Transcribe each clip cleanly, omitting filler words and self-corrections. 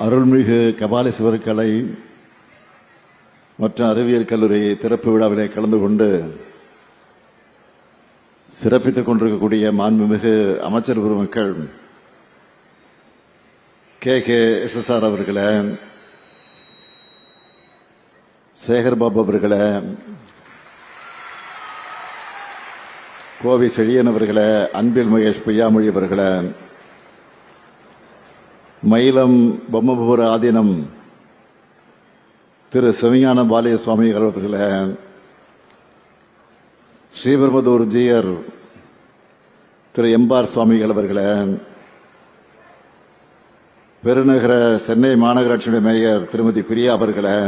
அருள்மிகு கபாலீஸ்வரர் கலை மற்றும் அறிவியல் கல்லூரி திறப்பு விழாவிலே கலந்து கொண்டு சிறப்பித்துக் கொண்டிருக்கக்கூடிய மாண்புமிகு அமைச்சர் பெருமக்கள் KKSSR அவர்களே, சேகர்பாபு அவர்களே, கோவை செழியன் அவர்களே, அன்பில் மகேஷ் பொய்யாமொழி அவர்களே, மயிலம் பொம்மபுர ஆதீனம் திரு சிவஞான பாலிய சுவாமிகள் அவர்களே, ஸ்ரீபெரும்புதூர் ஜீயர் திரு எம்பார் சுவாமிகள் அவர்களே, பெருநகர சென்னை மாநகராட்சியுடைய மேயர் திருமதி பிரியா அவர்களே,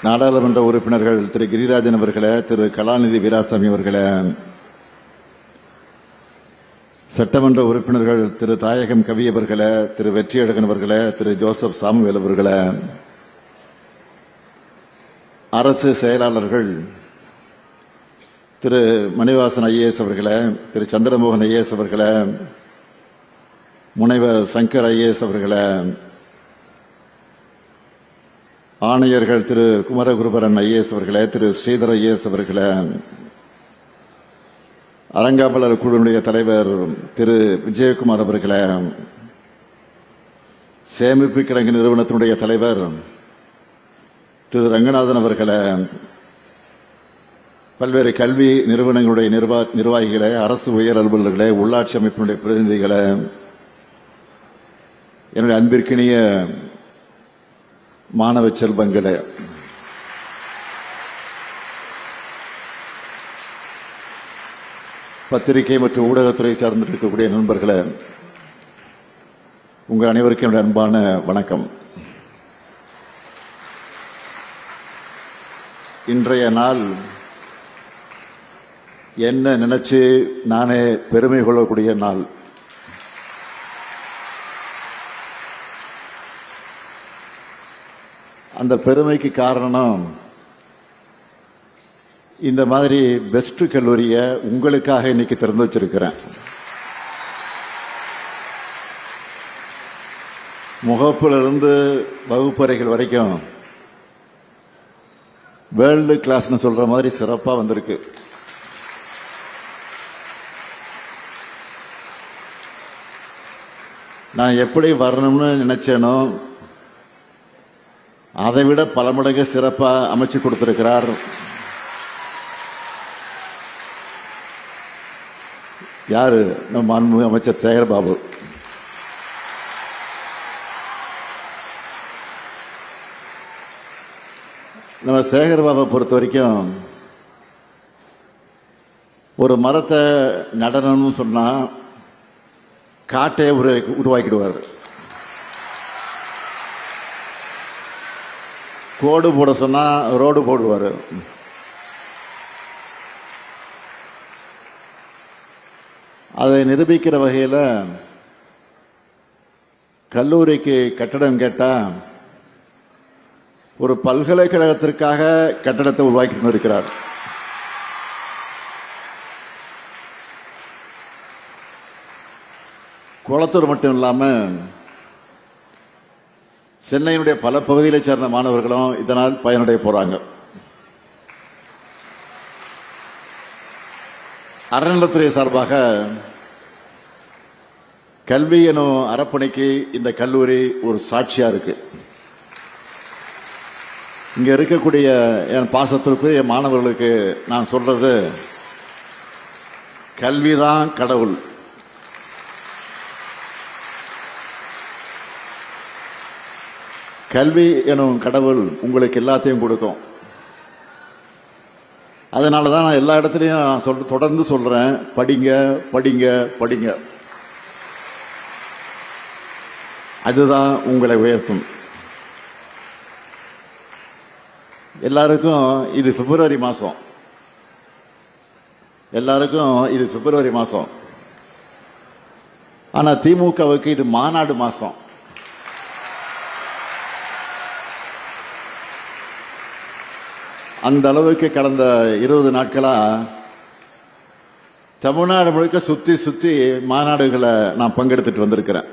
நாடாளுமன்ற உறுப்பினர்கள் திரு கிரிராஜன் அவர்களே, திரு கலாநிதி வீராசாமி அவர்களே, சட்டமன்ற உறுப்பினர்கள் திரு தாயகம் கவி அவர்களே, திரு வெற்றியழகன் அவர்களே, திரு ஜோசப் சாமுவேல் அவர்களே, அரசு செயலாளர்கள் திரு மணிவாசன் IAS அவர்களே, திரு சந்திரமோகன் IAS அவர்களே, முனைவர் சங்கர் IAS அவர்களே, ஆணையர்கள் திரு குமரகுருபரன் IAS அவர்களே, திரு ஸ்ரீதர் IAS அவர்களே, அறங்காவலர் குழுவுடைய தலைவர் திரு விஜயகுமார் அவர்களே, சேமிப்பு கிடங்கு நிறுவனத்தினுடைய தலைவர் திரு ரங்கநாதன் அவர்களே, பல்வேறு கல்வி நிறுவனங்களுடைய நிர்வாகிகளே, அரசு உயர் அலுவலர்களே, உள்ளாட்சி அமைப்பினுடைய பிரதிநிதிகளே, என்னுடைய அன்பிற்கினிய மாணவ செல்வங்களே, பத்திரிகை மற்றும் ஊடகத்துறை சார்ந்திருக்கக்கூடிய நண்பர்களே, உங்கள் அனைவருக்கும் என்னுடைய அன்பான வணக்கம். இன்றைய நாள் என்ன நினைச்சு நானே பெருமை கொள்ளக்கூடிய நாள். அந்த பெருமைக்கு காரணம், இந்த மாதிரி பெஸ்ட் கல்லூரிய உங்களுக்காக இன்னைக்கு திறந்து வச்சிருக்கிறேன். முகப்பிலிருந்து வகுப்பறைகள் வரைக்கும் வேர்ல்டு கிளாஸ்னு சொல்ற மாதிரி சிறப்பா வந்திருக்கு. நான் எப்படி வரணும்னு நினைச்சேனோ அதை விட பல மடங்கு சிறப்பா அமைச்சு கொடுத்திருக்கிறார் யாரு? நம்ம மாண்புமிகு அமைச்சர் சேகர்பாபு. நம்ம சேகர்பாபை பொறுத்த வரைக்கும் ஒரு மரத்தை நடணும்னு சொன்னா காட்டையை உருவாக்கிடுவார். கோடு போட சொன்னா ரோடு போடுவார். அதை நிரூபிக்கிற வகையில் கல்லூரிக்கு கட்டடம் கேட்டா ஒரு பல்கலைக்கழகத்திற்காக கட்டடத்தை உருவாக்கி இருக்கிறார். குளத்தூர் மட்டும் இல்லாம சென்னையினுடைய பல பகுதிகளை சேர்ந்த மாணவர்களும் இதனால் பயனடைய போறாங்க. அறநிலைத்துறை சார்பாக கல்வி எனும் அறப்பணிக்கு இந்த கல்லூரி ஒரு சாட்சியா இருக்கு. இங்க இருக்கக்கூடிய என் பாசத்திற்குரிய மாணவர்களுக்கு நான் சொல்றது, கல்விதான் கடவுள். கல்வி எனும் கடவுள் உங்களுக்கு எல்லாத்தையும் கொடுக்கும். அதனாலதான் நான் எல்லா இடத்துலையும் தொடர்ந்து சொல்றேன், படிங்க படிங்க படிங்க. அதுதான் உங்களை உயர்த்தும். எல்லாருக்கும் இது பிப்ரவரி மாசம், எல்லாருக்கும் இது பிப்ரவரி மாசம். ஆனா திமுகவுக்கு இது மாநாடு மாசம். அந்த அளவுக்கு கடந்த 20 நாட்களா தமிழ்நாடு முழுக்க சுத்தி சுத்தி மாநாடுகளை நான் பங்கெடுத்துட்டு வந்திருக்கிறேன்.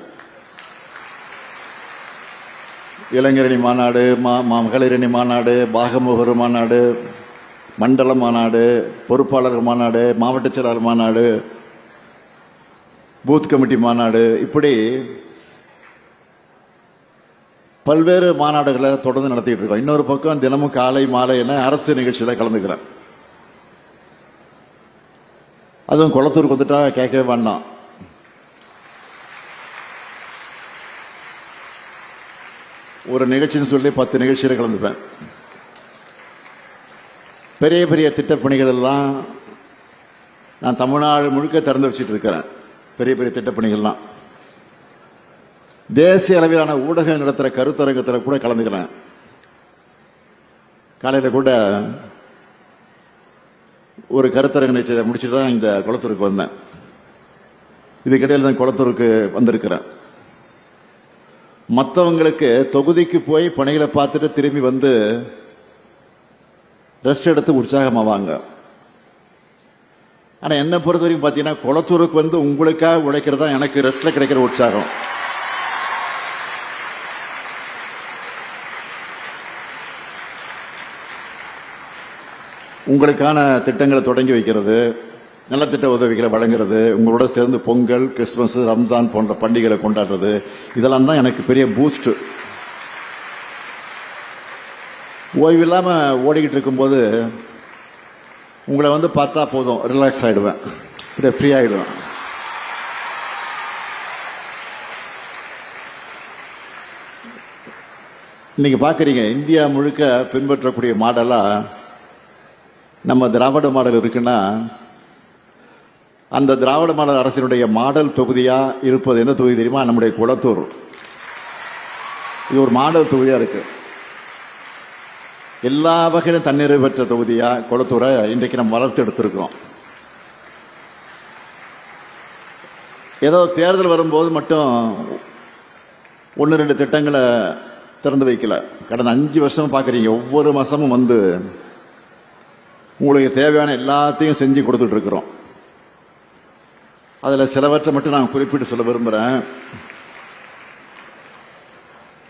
இளைஞரணி மாநாடு, மகளிரணி மாநாடு, பாகமுகர் மாநாடு, மண்டல மாநாடு, பொறுப்பாளர் மாநாடு, மாவட்ட செயலாளர் மாநாடு, பூத் கமிட்டி மாநாடு, இப்படி பல்வேறு மாநாடுகளை தொடர்ந்து நடத்திட்டு இருக்கோம். இன்னொரு பக்கம் தினமும் காலை மாலை என அரசு நிகழ்ச்சியில கலந்துக்கிறேன். அதுவும் குளத்தூருக்கு வந்துட்டா கேட்கவே வேண்டாம். ஒரு நிகழ்ச்சின்னு சொல்லி 10 நிகழ்ச்சியில கலந்துப்பேன். பெரிய பெரிய திட்டப்பணிகள் எல்லாம் நான் தமிழ்நாடு முழுக்க திறந்து வச்சுட்டு இருக்கிறேன். பெரிய பெரிய திட்டப்பணிகள்லாம் தேசிய அளவிலான ஊடகம் நடத்துகிற கருத்தரங்கத்தில் கூட கலந்துக்கிறேன். காலையில் கூட ஒரு கருத்தரங்க நிகழ்ச்சியை முடிச்சுட்டு தான் இந்த குளத்தூருக்கு வந்தேன். இதுக்கிடையில் தான் குளத்தூருக்கு வந்திருக்கிறேன். மற்றவங்களுக்கு தொகுதிக்கு போய் பணிகளை பார்த்துட்டு திரும்பி வந்து ரெஸ்ட் எடுத்து உற்சாகமாவாங்க. ஆனால் என்னை பொறுத்த வரைக்கும் பார்த்தீங்கன்னா குளத்தூருக்கு வந்து உங்களுக்காக உழைக்கிறது தான் எனக்கு ரெஸ்ட்ல கிடைக்கிற உற்சாகம். உங்களுக்கான திட்டங்களை தொடங்கி வைக்கிறது, நலத்திட்ட உதவிகளை வழங்குறது, உங்களோட சேர்ந்து பொங்கல், கிறிஸ்துமஸ், ரம்ஜான் போன்ற பண்டிகைகளை கொண்டாடுறது, இதெல்லாம் தான் எனக்கு பெரிய பூஸ்ட். ஓய்வு இல்லாமல் ஓடிக்கிட்டு இருக்கும்போது உங்களை வந்து பார்த்தா போதும், ரிலாக்ஸ் ஆகிடுவேன், இப்படியே ஃப்ரீ ஆகிடுவேன். இன்னைக்கு பார்க்குறீங்க, இந்தியா முழுக்க பின்பற்றக்கூடிய மாடலாக நம்ம திராவிட மாடல் இருக்குன்னா, அந்த திராவிட மாடல் அரசினுடைய மாடல் தொகுதியா இருப்பது என்ன தொகுதி தெரியுமா? நம்முடைய குளத்தூர். இது ஒரு மாடல் தொகுதியா இருக்கு. எல்லா வகையிலும் தன்னிறைவு பெற்ற தொகுதியா குளத்தூரை இன்றைக்கு நம்ம வளர்த்து எடுத்திருக்கிறோம். ஏதோ தேர்தல் வரும்போது மட்டும் 1-2 திட்டங்களை திறந்து வைக்கல. கடந்த 5 வருஷம் பார்க்குறீங்க, ஒவ்வொரு மாசமும் வந்து உங்களுக்கு தேவையான எல்லாத்தையும் செஞ்சு கொடுத்துட்டு இருக்கிறோம். அதில் சிலவற்றை மட்டும் நான் குறிப்பிட்டு சொல்ல விரும்புகிறேன்.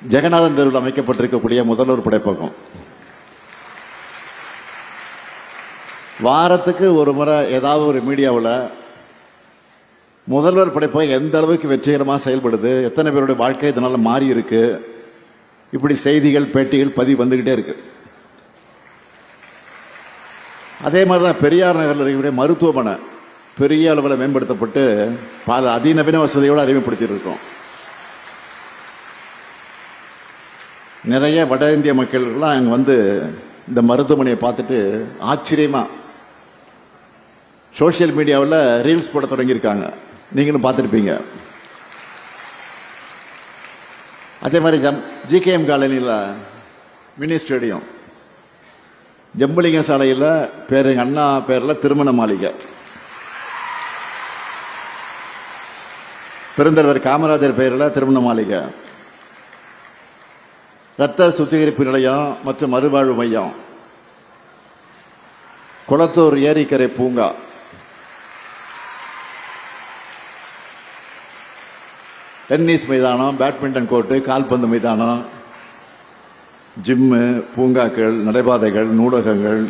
ஜெகநாதன் தெருவில் அமைக்கப்பட்டிருக்கக்கூடிய முதல்வர் படைப்பகம் வாரத்துக்கு ஒரு முறை ஏதாவது ஒரு மீடியாவில் முதல்வர் படைப்பகம் எந்த அளவுக்கு வெற்றிகரமாக செயல்படுது, எத்தனை பேருடைய வாழ்க்கை இதனால மாறி இருக்கு, இப்படி செய்திகள், பேட்டிகள், பதிவு வந்துகிட்டே இருக்கு. அதே மாதிரி தான் பெரியார் நகரில் இருக்கக்கூடிய மருத்துவமனை பெரிய அளவில் மேம்படுத்தப்பட்டு பல அதிநவீன வசதியோடு அறிமுகப்படுத்தியிருக்கோம். நிறைய வட இந்திய மக்கள்லாம் அங்கே வந்து இந்த மருத்துவமனையை பார்த்துட்டு ஆச்சரியமா சோசியல் மீடியாவில் ரீல்ஸ் போட தொடங்கியிருக்காங்க. நீங்களும் பார்த்துருப்பீங்க. அதே மாதிரி ஜிகேஎம் காலனியில் மினி ஸ்டேடியம், ஜம்புலிங்க சாலையில் பேருங்க அண்ணா பேரில் திருமண மாளிகை, பெருந்தலைவர் காமராஜர் பெயரில் திருமண மாளிகை, இரத்த சுத்திகரிப்பு நிலையம் மற்றும் மறுவாழ்வு மையம், குளத்தூர் ஏரிக்கரை பூங்கா, டென்னிஸ் மைதானம், பேட்மிண்டன் கோர்ட்டு, கால்பந்து மைதானம், ஜிம்மு, பூங்காக்கள், நடைபாதைகள், நூலகங்கள்,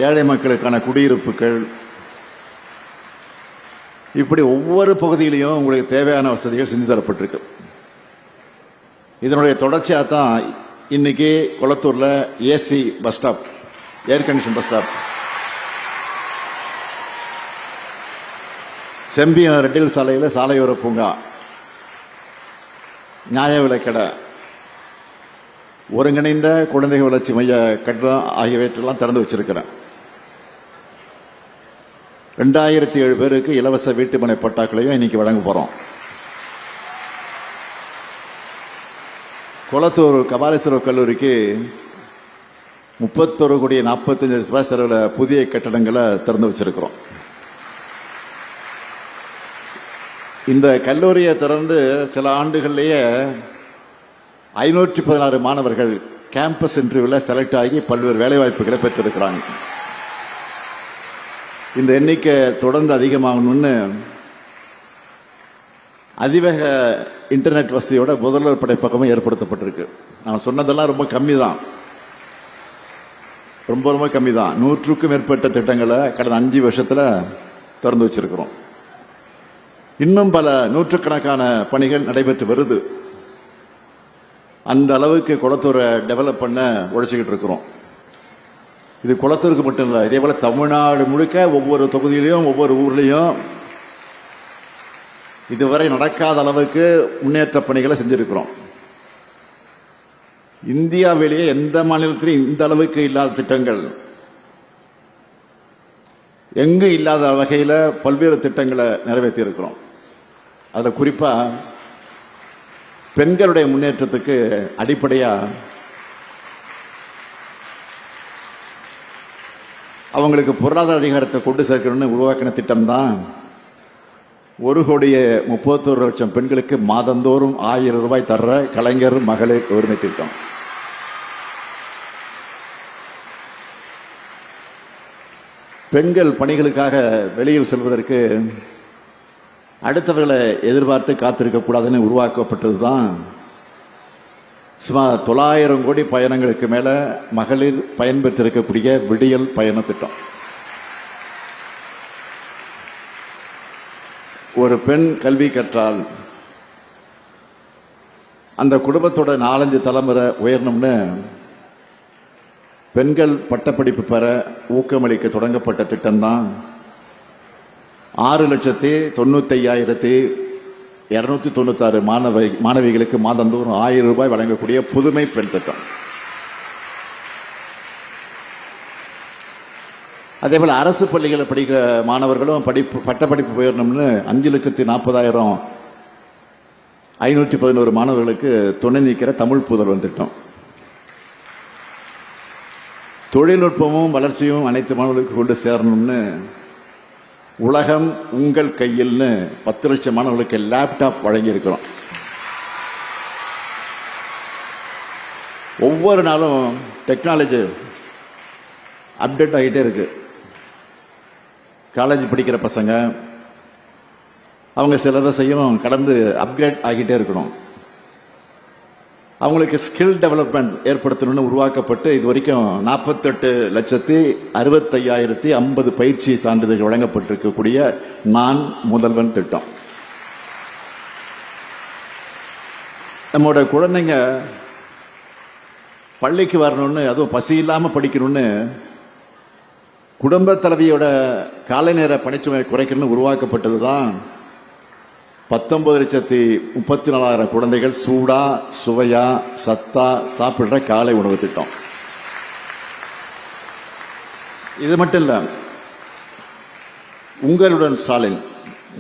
ஏழை மக்களுக்கான குடியிருப்புகள், இப்படி ஒவ்வொரு பகுதியிலையும் உங்களுக்கு தேவையான வசதிகள் செஞ்சு தரப்பட்டிருக்கு. இதனுடைய தொடர்ச்சியாக தான் இன்னைக்கு குளத்தூர்ல AC bus stop, air condition bus stop, Sembiyam ரெட்டில் சாலையில் சாலையோர பூங்கா, நியாய விலைக்கடை, ஒருங்கிணைந்த குழந்தைகள் வளர்ச்சி மைய கட்டணம் ஆகியவற்றெல்லாம் திறந்து வச்சிருக்கிறேன். 2007 பேருக்கு இலவச வீட்டுமனை பட்டாக்களையும் இன்னைக்கு வழங்க போறோம். குளத்தூர் கபாலீஸ்வரர் கல்லூரிக்கு 31,45,00,000 ரூபாய் செலவில் புதிய கட்டடங்களை திறந்து வச்சிருக்கிறோம். இந்த கல்லூரியை திறந்து சில ஆண்டுகள்லேயே 516 மாணவர்கள் கேம்பஸ் இன்டர்வியூவில் செலக்ட் ஆகி பல்வேறு வேலைவாய்ப்புகளை பெற்றிருக்கிறாங்க. இந்த எண்ணிக்கை தொடர்ந்து அதிகமாகணும்னு அதிவேக இன்டர்நெட் வசதியோட முதல்வர் படைப்பகமும் ஏற்படுத்தப்பட்டிருக்கு. நான் சொன்னதெல்லாம் ரொம்ப கம்மி தான், ரொம்ப கம்மி தான். 100க்கும் மேற்பட்ட திட்டங்களை கடந்த 5 வருஷத்துல திறந்து வச்சிருக்கிறோம். இன்னும் பல நூற்றுக்கணக்கான பணிகள் நடைபெற்று வருது. அந்த அளவுக்கு குளத்தூரை டெவலப் பண்ண உழைச்சிக்கிட்டு இருக்கிறோம். இது குளத்தூருக்கு மட்டும் இல்லை, இதே போல தமிழ்நாடு முழுக்க ஒவ்வொரு தொகுதியிலையும் ஒவ்வொரு ஊர்லேயும் இதுவரை நடக்காத அளவுக்கு முன்னேற்ற பணிகளை செஞ்சிருக்கிறோம். இந்தியாவிலேயே எந்த மாநிலத்திலும் இந்த அளவுக்கு இல்லாத திட்டங்கள், எங்கு இல்லாத வகையில் பல்வேறு திட்டங்களை நிறைவேற்றி இருக்கிறோம். அதில் குறிப்பா பெண்களுடைய முன்னேற்றத்துக்கு அடிப்படையா அவங்களுக்கு பொருளாதார அதிகாரத்தை கொண்டு சேர்க்கணும்னு உருவாக்கின திட்டம் தான் 1,31,00,000 பெண்களுக்கு மாதந்தோறும் 1000 ரூபாய் தர்ற கலைஞர் மகளிர் உரிமை திட்டம். பெண்கள் பணிகளுக்காக வெளியில் செல்வதற்கு அடுத்தவர்களை எதிர்பார்த்து காத்திருக்க கூடாதுன்னு உருவாக்கப்பட்டது தான் சுமார் 900 கோடி பயணங்களுக்கு மேல மகளிர் பயன்பெற்றிருக்கக்கூடிய விடியல் பயண திட்டம். ஒரு பெண் கல்வி கற்றால் அந்த குடும்பத்தோட 4-5 தலைமுறை உயரணும்னு பெண்கள் பட்டப்படிப்பு பெற ஊக்கமளிக்க தொடங்கப்பட்ட திட்டம் தான் 6,95,296 மாணவிகளுக்கு மாதந்தோறும் 1000 ரூபாய் வழங்கக்கூடிய புதுமை பெண் திட்டம். அதே போல அரசு பள்ளிகளில் படிக்கிற மாணவர்களும் பட்டப்படிப்பு உயரணும்னு 5,40,511 மாணவர்களுக்கு துணை நிற்கிற தமிழ் புதல்வன் திட்டம். தொழில்நுட்பமும் வளர்ச்சியும் அனைத்து மாணவர்களுக்கு கொண்டு சேரணும்னு உலகம் உங்கள் கையில்னு 10 லட்சம் மாணவர்களுக்கு லேப்டாப் வழங்கி இருக்கிறோம். ஒவ்வொரு நாளும் டெக்னாலஜி அப்டேட் ஆகிட்டே இருக்கு. காலேஜ் படிக்கிற பசங்க அவங்க சிலபஸையும் கடந்து அப்கிரேட் ஆகிட்டே இருக்கணும். அவங்களுக்கு ஸ்கில் டெவலப்மெண்ட் ஏற்படுத்தணும்னு உருவாக்கப்பட்டு இது வரைக்கும் 48,65,050 பயிற்சி சான்றிதழ்கள் வழங்கப்பட்டிருக்கக்கூடிய நான் முதல்வன் திட்டம். நம்மோட குழந்தைங்க பள்ளிக்கு வரணும்னு, அதுவும் பசி இல்லாம படிக்கணும்னு குடும்ப தலைவியோட காலை நேர பணிச்சுமை குறைக்கணும்னு உருவாக்கப்பட்டது தான் 19,34,000 குழந்தைகள் சூடா சுவையா சத்தா சாப்பிடுற காலை உணவு திட்டம். இது மட்டும் இல்ல, உங்களுடன் ஸ்டாலின்,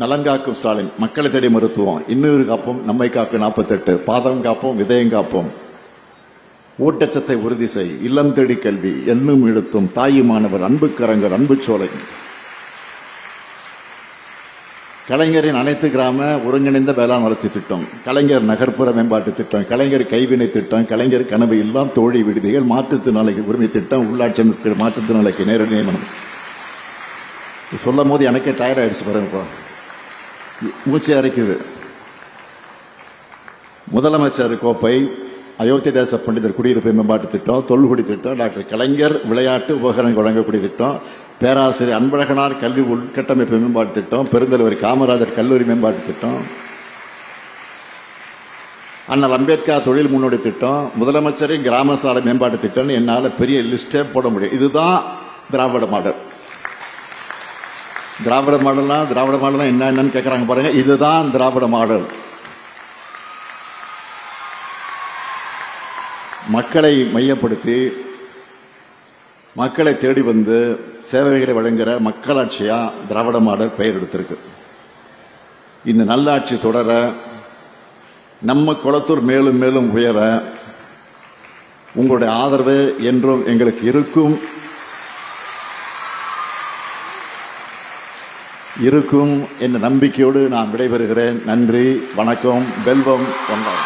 நலங்காக்கும் ஸ்டாலின், மக்களை தேடி மருத்துவம், இன்னொரு காப்போம், நம்மை காக்கும் 48, பாதம் காப்போம், விதயம் காப்போம், ஊட்டச்சத்தை உறுதி செய், இல்லம் தேடி கல்வி, எண்ணும் இழுத்தும், தாயுமானவர், அன்பு கரங்கர், அன்பு சோலை, கலைஞரின் அனைத்து கிராம ஒருங்கிணைந்த வேளாண் வளர்ச்சி திட்டம், கலைஞர் நகர்ப்புற மேம்பாட்டு திட்டம், கலைஞர் கைவினை திட்டம், கலைஞர் கனவு இல்லம் தோழி விடுதிகள், மாற்றுத்திறனாளிக்கு உரிமை திட்டம், உள்ளாட்சி அமைப்புகள் மாற்றுத்திறனாளிக்கு நேரடி நியமனம். சொல்லும் போது எனக்கே டயர்ட் ஆயிடுச்சு பாருங்கப்பா, மூச்சு அரைக்குது. முதலமைச்சர் கோப்பை, அயோத்தி தேச பண்டிதர் குடியிருப்பு மேம்பாட்டு திட்டம், தொல்குடி திட்டம், டாக்டர் கலைஞர் விளையாட்டு உபகரணங்கள் வழங்கக்கூடிய திட்டம், பேராசிரியர் அன்பழகனார் கல்வி உள்கட்டமைப்பு மேம்பாட்டு திட்டம், பெருந்தலைவர் காமராஜர் கல்லூரி மேம்பாட்டு திட்டம், அண்ணல் அம்பேத்கர் தொழில் முன்னோடி திட்டம், முதலமைச்சரின் கிராம சாலை மேம்பாட்டு திட்டம், என்னால் பெரிய லிஸ்டே போட முடியும். இதுதான் திராவிட மாடல். திராவிட மாடல்னா என்னன்னு கேட்கறாங்க பாருங்க. இதுதான் திராவிட மாடல். மக்களை மையப்படுத்தி மக்களை தேடி வந்து சேவைகளை வழங்குகிற மக்களாட்சியா திராவிட மாடல் பெயர் எடுத்திருக்கு. இந்த நல்லாட்சி தொடர, நம்ம குளத்தூர் மேலும் மேலும் உயர உங்களுடைய ஆதரவு என்றும் எங்களுக்கு இருக்கும் என்ற நம்பிக்கையோடு நான் விடைபெறுகிறேன். நன்றி, வணக்கம், வெல்வம், வணக்கம்.